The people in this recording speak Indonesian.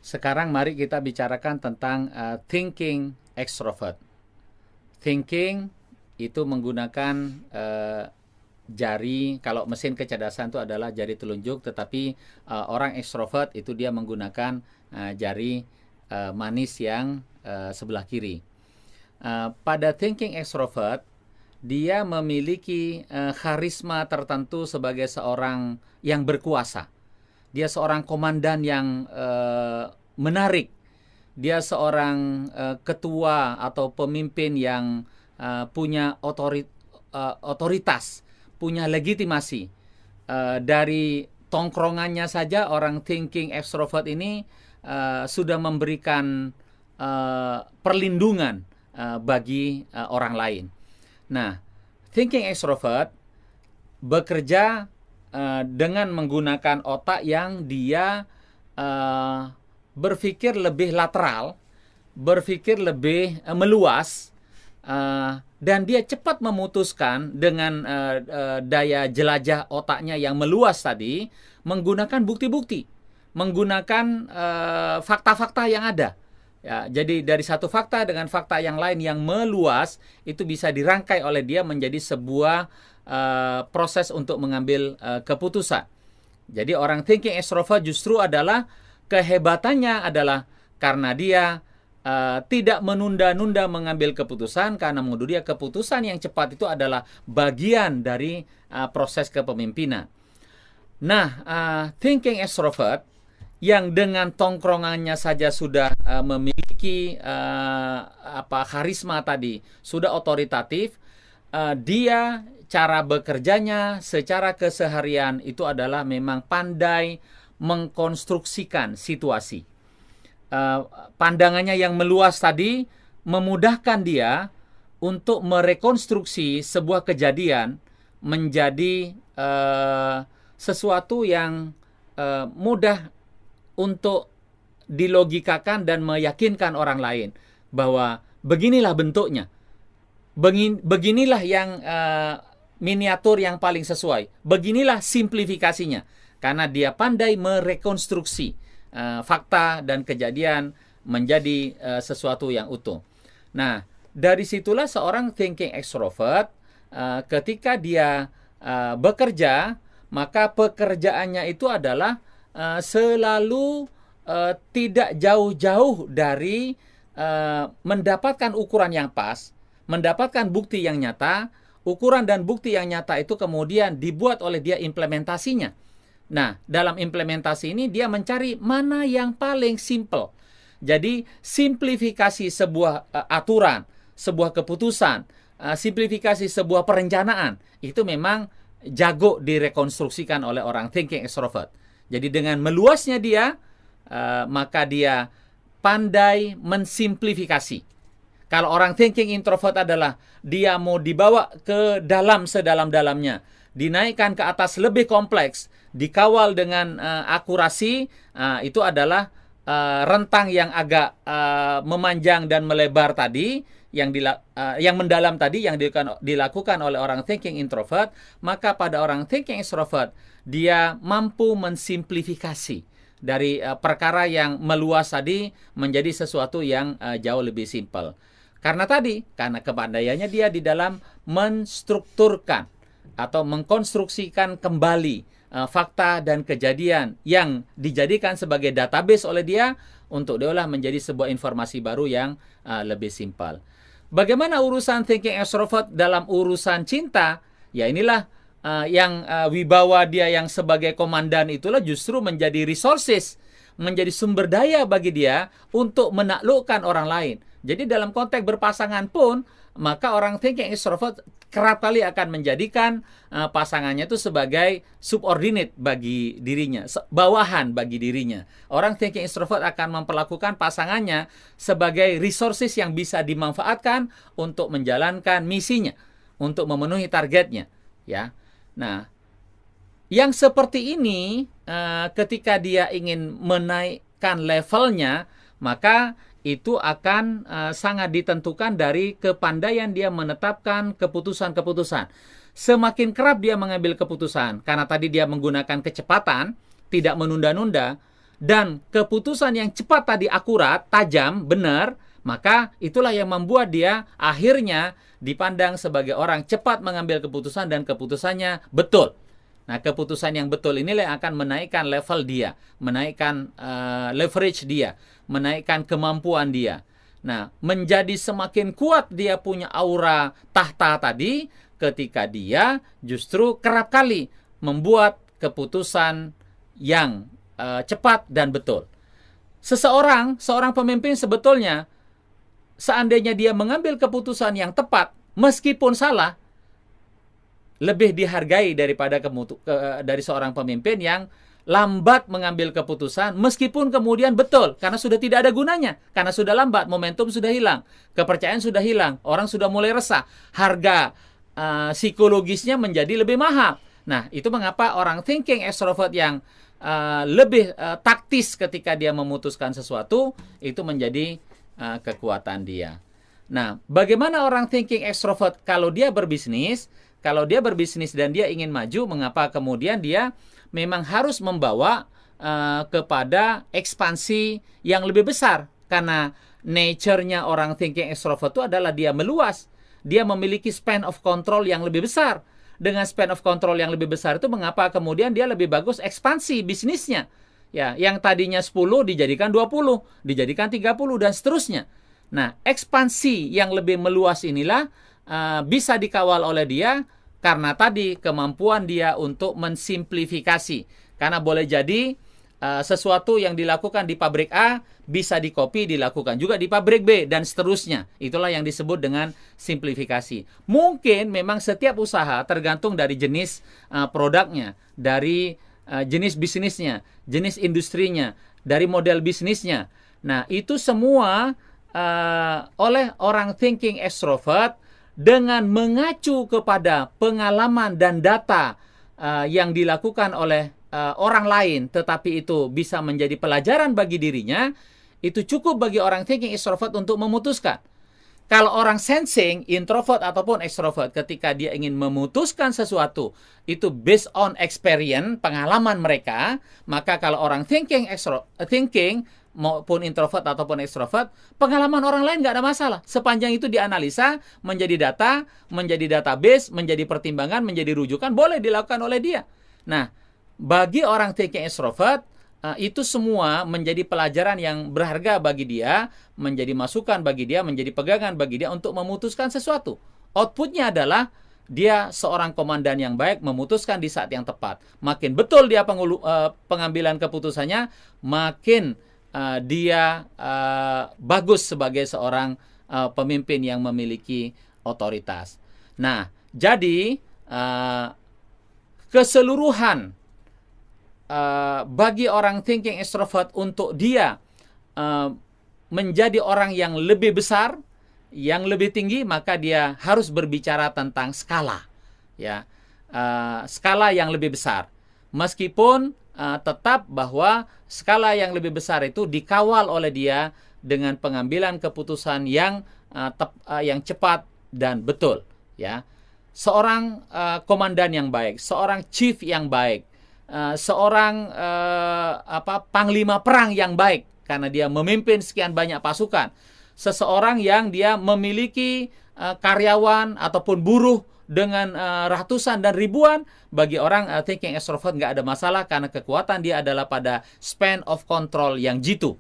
Sekarang mari kita bicarakan tentang thinking extrovert. Thinking itu menggunakan jari, kalau mesin kecerdasan itu adalah jari telunjuk, tetapi orang extrovert itu dia menggunakan jari manis yang sebelah kiri. Pada thinking extrovert, dia memiliki karisma tertentu sebagai seorang yang berkuasa. Dia seorang komandan yang menarik. Dia seorang ketua atau pemimpin yang punya otoritas, punya legitimasi. Dari tongkrongannya saja orang thinking extrovert ini sudah memberikan perlindungan bagi orang lain. Nah, thinking extrovert bekerja dengan menggunakan otak yang dia berpikir lebih lateral, berpikir lebih meluas, dan dia cepat memutuskan dengan daya jelajah otaknya yang meluas tadi, menggunakan bukti-bukti, menggunakan fakta-fakta yang ada. Ya, jadi dari satu fakta dengan fakta yang lain yang meluas itu bisa dirangkai oleh dia menjadi sebuah proses untuk mengambil keputusan. Jadi orang thinking extrovert justru adalah kehebatannya adalah karena dia tidak menunda-nunda mengambil keputusan, karena menurut dia keputusan yang cepat itu adalah bagian dari proses kepemimpinan. Nah, thinking extrovert yang dengan tongkrongannya saja sudah memiliki karisma tadi, sudah otoritatif, dia cara bekerjanya secara keseharian itu adalah memang pandai mengkonstruksikan situasi. Pandangannya yang meluas tadi memudahkan dia untuk merekonstruksi sebuah kejadian menjadi sesuatu yang mudah untuk dilogikakan dan meyakinkan orang lain bahwa beginilah bentuknya, beginilah yang miniatur yang paling sesuai, beginilah simplifikasinya, karena dia pandai merekonstruksi fakta dan kejadian menjadi sesuatu yang utuh. Nah, dari situlah seorang thinking extrovert ketika dia bekerja, maka pekerjaannya itu adalah selalu tidak jauh-jauh dari mendapatkan ukuran yang pas, mendapatkan bukti yang nyata. Ukuran dan bukti yang nyata itu kemudian dibuat oleh dia implementasinya. Nah, dalam implementasi ini dia mencari mana yang paling simple. Jadi, simplifikasi sebuah aturan, sebuah keputusan, simplifikasi sebuah perencanaan, itu memang jago direkonstruksikan oleh orang thinking extrovert. Jadi dengan meluasnya dia, maka dia pandai mensimplifikasi. Kalau orang thinking introvert adalah dia mau dibawa ke dalam sedalam-dalamnya, dinaikkan ke atas lebih kompleks, dikawal dengan akurasi, itu adalah rentang yang agak memanjang dan melebar tadi, yang mendalam tadi yang dilakukan oleh orang thinking introvert. Maka pada orang thinking extrovert dia mampu mensimplifikasi dari perkara yang meluas tadi menjadi sesuatu yang jauh lebih simpel. Karena kepandaiannya dia di dalam menstrukturkan atau mengkonstruksikan kembali fakta dan kejadian yang dijadikan sebagai database oleh dia untuk diolah menjadi sebuah informasi baru yang lebih simpel. Bagaimana urusan thinking extrovert dalam urusan cinta? Ya inilah yang wibawa dia yang sebagai komandan itulah justru menjadi resources, menjadi sumber daya bagi dia untuk menaklukkan orang lain. Jadi dalam konteks berpasangan pun, maka orang thinking extrovert kerap kali akan menjadikan pasangannya itu sebagai subordinate bagi dirinya, bawahan bagi dirinya. Orang thinking extrovert akan memperlakukan pasangannya sebagai resources yang bisa dimanfaatkan untuk menjalankan misinya, untuk memenuhi targetnya, ya. Nah, yang seperti ini ketika dia ingin menaikkan levelnya, maka itu akan sangat ditentukan dari kepandaian dia menetapkan keputusan-keputusan. Semakin kerap dia mengambil keputusan, karena tadi dia menggunakan kecepatan, tidak menunda-nunda, dan keputusan yang cepat tadi akurat, tajam, benar, maka itulah yang membuat dia akhirnya dipandang sebagai orang cepat mengambil keputusan dan keputusannya betul. Nah, keputusan yang betul inilah yang akan menaikkan level dia, menaikkan leverage dia, menaikkan kemampuan dia. Nah, menjadi semakin kuat dia punya aura tahta tadi ketika dia justru kerap kali membuat keputusan yang cepat dan betul. Seorang pemimpin sebetulnya seandainya dia mengambil keputusan yang tepat meskipun salah, lebih dihargai daripada dari seorang pemimpin yang lambat mengambil keputusan meskipun kemudian betul, karena sudah tidak ada gunanya, karena sudah lambat, momentum sudah hilang, kepercayaan sudah hilang, orang sudah mulai resah, harga psikologisnya menjadi lebih mahal. Nah, itu mengapa orang thinking extrovert yang lebih taktis ketika dia memutuskan sesuatu, itu menjadi kekuatan dia. Nah, bagaimana orang thinking extrovert kalau dia berbisnis? Kalau dia berbisnis dan dia ingin maju, mengapa kemudian dia memang harus membawa kepada ekspansi yang lebih besar? Karena nature-nya orang thinking extrovert itu adalah dia meluas. Dia memiliki span of control yang lebih besar. Dengan span of control yang lebih besar itu mengapa kemudian dia lebih bagus ekspansi bisnisnya. Ya, yang tadinya 10 dijadikan 20, dijadikan 30 dan seterusnya. Nah, ekspansi yang lebih meluas inilah bisa dikawal oleh dia karena tadi kemampuan dia untuk mensimplifikasi. Karena boleh jadi sesuatu yang dilakukan di pabrik A bisa dikopi dilakukan juga di pabrik B dan seterusnya. Itulah yang disebut dengan simplifikasi. Mungkin memang setiap usaha tergantung dari jenis produknya, dari jenis bisnisnya, jenis industrinya, dari model bisnisnya. Nah, itu semua oleh orang thinking extrovert dengan mengacu kepada pengalaman dan data yang dilakukan oleh orang lain, tetapi itu bisa menjadi pelajaran bagi dirinya, itu cukup bagi orang thinking extrovert untuk memutuskan. Kalau orang sensing, introvert ataupun extrovert, ketika dia ingin memutuskan sesuatu, itu based on experience, pengalaman mereka, maka kalau orang thinking maupun introvert ataupun extrovert, pengalaman orang lain nggak ada masalah. Sepanjang itu dianalisa, menjadi data, menjadi database, menjadi pertimbangan, menjadi rujukan, boleh dilakukan oleh dia. Nah, bagi orang thinking extrovert, itu semua menjadi pelajaran yang berharga bagi dia, menjadi masukan bagi dia, menjadi pegangan bagi dia untuk memutuskan sesuatu. Outputnya adalah dia seorang komandan yang baik, memutuskan di saat yang tepat. Makin betul dia pengambilan keputusannya, makin dia bagus sebagai seorang pemimpin yang memiliki otoritas. Nah, jadi keseluruhan bagi orang thinking extrovert untuk dia menjadi orang yang lebih besar, yang lebih tinggi, maka dia harus berbicara tentang skala, ya, skala yang lebih besar. Meskipun tetap bahwa skala yang lebih besar itu dikawal oleh dia dengan pengambilan keputusan yang cepat dan betul, ya. Seorang komandan yang baik, seorang chief yang baik, seorang panglima perang yang baik karena dia memimpin sekian banyak pasukan, seseorang yang dia memiliki karyawan ataupun buruh dengan ratusan dan ribuan, bagi orang thinking extrovert nggak ada masalah karena kekuatan dia adalah pada span of control yang jitu.